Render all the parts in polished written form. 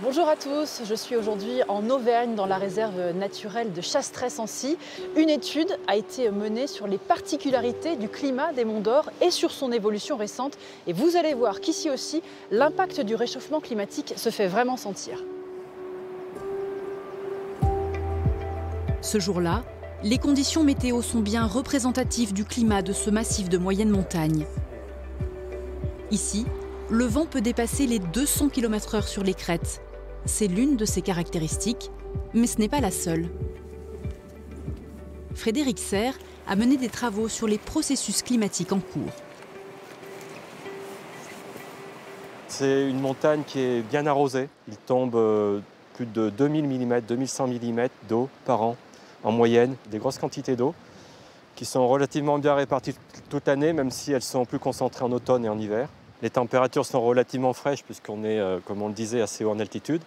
Bonjour à tous, je suis aujourd'hui en Auvergne dans la réserve naturelle de Chastres-Sancy. Une étude a été menée sur les particularités du climat des Monts d'Or et sur son évolution récente. Et vous allez voir qu'ici aussi, l'impact du réchauffement climatique se fait vraiment sentir. Ce jour-là, les conditions météo sont bien représentatives du climat de ce massif de moyenne montagne. Ici, le vent peut dépasser les 200 km/h sur les crêtes. C'est l'une de ses caractéristiques, mais ce n'est pas la seule. Frédéric Serre a mené des travaux sur les processus climatiques en cours. C'est une montagne qui est bien arrosée. Il tombe plus de 2000 mm, 2100 mm d'eau par an en moyenne, des grosses quantités d'eau qui sont relativement bien réparties toute l'année, même si elles sont plus concentrées en automne et en hiver. Les températures sont relativement fraîches puisqu'on est, comme on le disait, assez haut en altitude.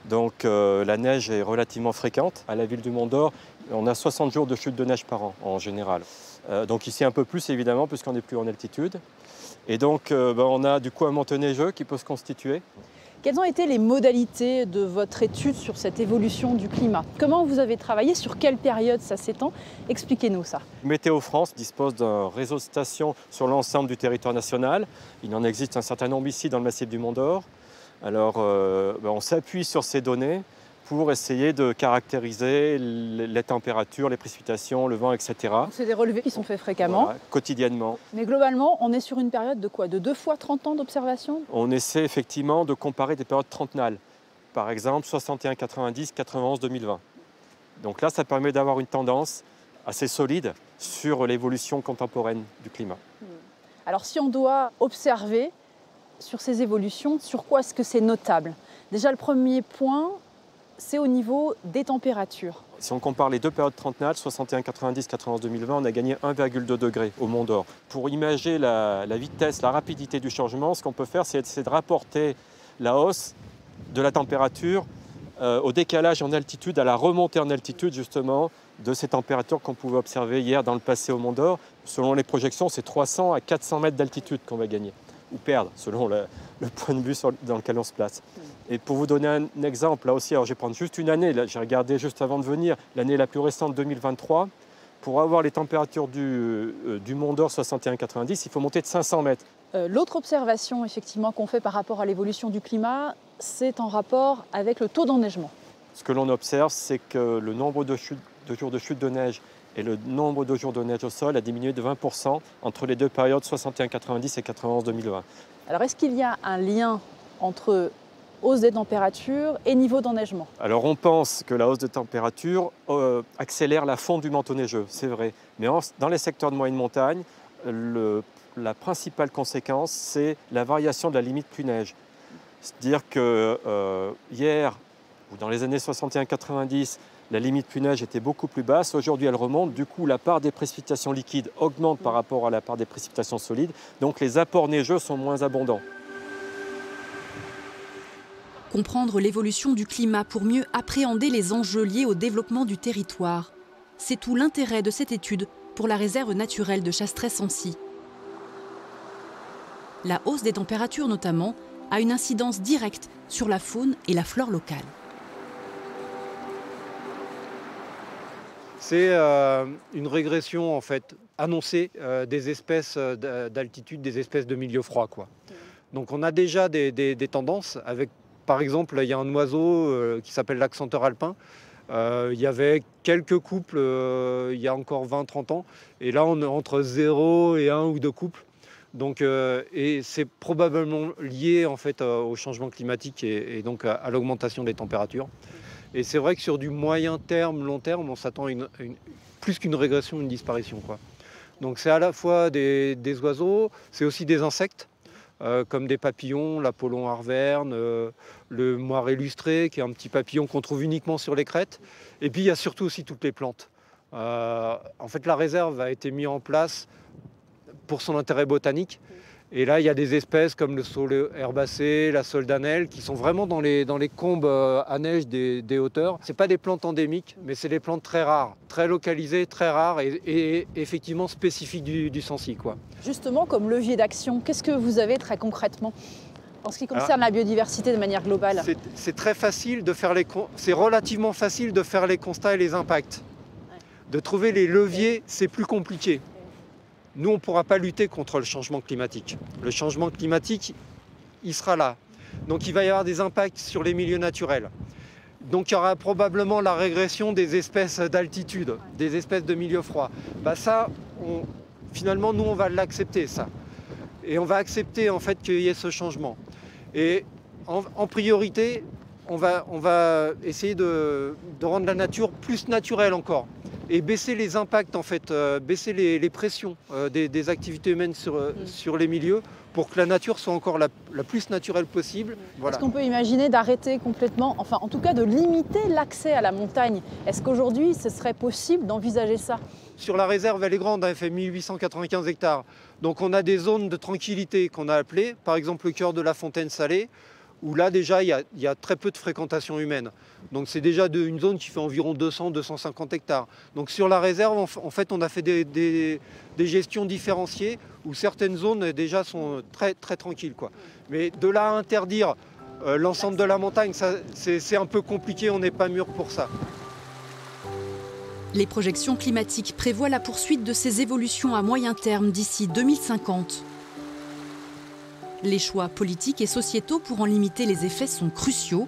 Donc la neige est relativement fréquente. À la ville du Mont d'Or, on a 60 jours de chute de neige par an en général. Donc ici un peu plus évidemment puisqu'on est plus en altitude. Et donc on a du coup un manteau neigeux qui peut se constituer. Quelles ont été les modalités de votre étude sur cette évolution du climat? Comment vous avez travaillé? Sur quelle période ça s'étend? Expliquez-nous ça. Météo France dispose d'un réseau de stations sur l'ensemble du territoire national. Il en existe un certain nombre ici dans le massif du Mont d'Or. Alors on s'appuie sur ces données pour essayer de caractériser les températures, les précipitations, le vent, etc. C'est des relevés qui sont faits fréquemment. Voilà, quotidiennement. Mais globalement, on est sur une période de quoi? De 2 fois 30 ans d'observation? On essaie effectivement de comparer des périodes trentenales. Par exemple, 61-90, 91-2020. Donc là, ça permet d'avoir une tendance assez solide sur l'évolution contemporaine du climat. Alors si on doit observer sur ces évolutions, sur quoi est-ce que c'est notable? Déjà, le premier point, c'est au niveau des températures. Si on compare les deux périodes trentenales, 61-90, 91-2020, on a gagné 1,2 degré au Mont d'Or. Pour imager la vitesse, la rapidité du changement, ce qu'on peut faire, c'est de rapporter la hausse de la température au décalage en altitude, à la remontée en altitude justement de ces températures qu'on pouvait observer hier dans le passé au Mont d'Or. Selon les projections, c'est 300 à 400 mètres d'altitude qu'on va gagner, ou perdre, selon le point de vue dans lequel on se place. Et pour vous donner un exemple, là aussi, alors je vais prendre juste une année, j'ai regardé juste avant de venir, l'année la plus récente, 2023. Pour avoir les températures du Mont d'Or 61-90, il faut monter de 500 mètres. L'autre observation effectivement qu'on fait par rapport à l'évolution du climat, c'est en rapport avec le taux d'enneigement. Ce que l'on observe, c'est que le nombre de jours de chute de neige et le nombre de jours de neige au sol a diminué de 20% entre les deux périodes 61-90 et 91-2020. Alors est-ce qu'il y a un lien entre hausse des températures et niveau d'enneigement? Alors on pense que la hausse de température accélère la fonte du manteau neigeux, c'est vrai. Mais dans les secteurs de moyenne montagne, la principale conséquence, c'est la variation de la limite pluie-neige. C'est-à-dire que hier, ou dans les années 61-90, la limite pluie-neige était beaucoup plus basse. Aujourd'hui, elle remonte. Du coup, la part des précipitations liquides augmente par rapport à la part des précipitations solides. Donc les apports neigeux sont moins abondants. Comprendre l'évolution du climat pour mieux appréhender les enjeux liés au développement du territoire. C'est tout l'intérêt de cette étude pour la réserve naturelle de Chastres-Sancy. La hausse des températures notamment a une incidence directe sur la faune et la flore locale. C'est une régression en fait annoncée des espèces d'altitude, des espèces de milieu froid, quoi. Donc on a déjà des tendances avec. Par exemple, il y a un oiseau qui s'appelle l'accenteur alpin. Il y avait quelques couples il y a encore 20-30 ans. Et là, on est entre 0 et 1 ou 2 couples. Donc, et c'est probablement lié en fait, au changement climatique et donc à l'augmentation des températures. Et c'est vrai que sur du moyen terme, long terme, on s'attend à plus qu'une régression, une disparition, quoi. Donc c'est à la fois des oiseaux, c'est aussi des insectes. Comme des papillons, l'Apollon arverne, le moire illustré, qui est un petit papillon qu'on trouve uniquement sur les crêtes. Et puis il y a surtout aussi toutes les plantes. En fait, la réserve a été mise en place pour son intérêt botanique. Et là, il y a des espèces comme le saule herbacé, la soldanelle, qui sont vraiment dans les combes à neige des hauteurs. Ce n'est pas des plantes endémiques, mais c'est des plantes très rares, très localisées, très rares et effectivement spécifiques du Sancy, quoi. Justement, comme levier d'action, qu'est-ce que vous avez très concrètement en ce qui concerne la biodiversité de manière globale? C'est très facile de faire c'est relativement facile de faire les constats et les impacts. De trouver les leviers, c'est plus compliqué. Nous, on ne pourra pas lutter contre le changement climatique. Le changement climatique, il sera là. Donc il va y avoir des impacts sur les milieux naturels. Donc il y aura probablement la régression des espèces d'altitude, des espèces de milieux froids. Ça, finalement, nous, on va l'accepter, ça. Et on va accepter en fait qu'il y ait ce changement. Et en priorité, on va essayer de rendre la nature plus naturelle encore. Et baisser les impacts, en fait, baisser les pressions des activités humaines sur les milieux pour que la nature soit encore la plus naturelle possible. Voilà. Est-ce qu'on peut imaginer d'arrêter complètement, enfin en tout cas de limiter l'accès à la montagne? Est-ce qu'aujourd'hui ce serait possible d'envisager ça? Sur la réserve, elle est grande, elle fait 1895 hectares. Donc on a des zones de tranquillité qu'on a appelées, par exemple le cœur de la Fontaine Salée, où là déjà il y a très peu de fréquentation humaine. Donc c'est déjà une zone qui fait environ 200-250 hectares. Donc sur la réserve, en fait, on a fait des gestions différenciées où certaines zones déjà sont très, très tranquilles, quoi. Mais de là à interdire l'ensemble de la montagne, c'est un peu compliqué, on n'est pas mûr pour ça. Les projections climatiques prévoient la poursuite de ces évolutions à moyen terme d'ici 2050. Les choix politiques et sociétaux pour en limiter les effets sont cruciaux.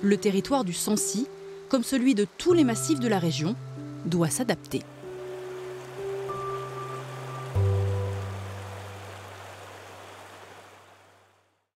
Le territoire du Sancy, comme celui de tous les massifs de la région, doit s'adapter.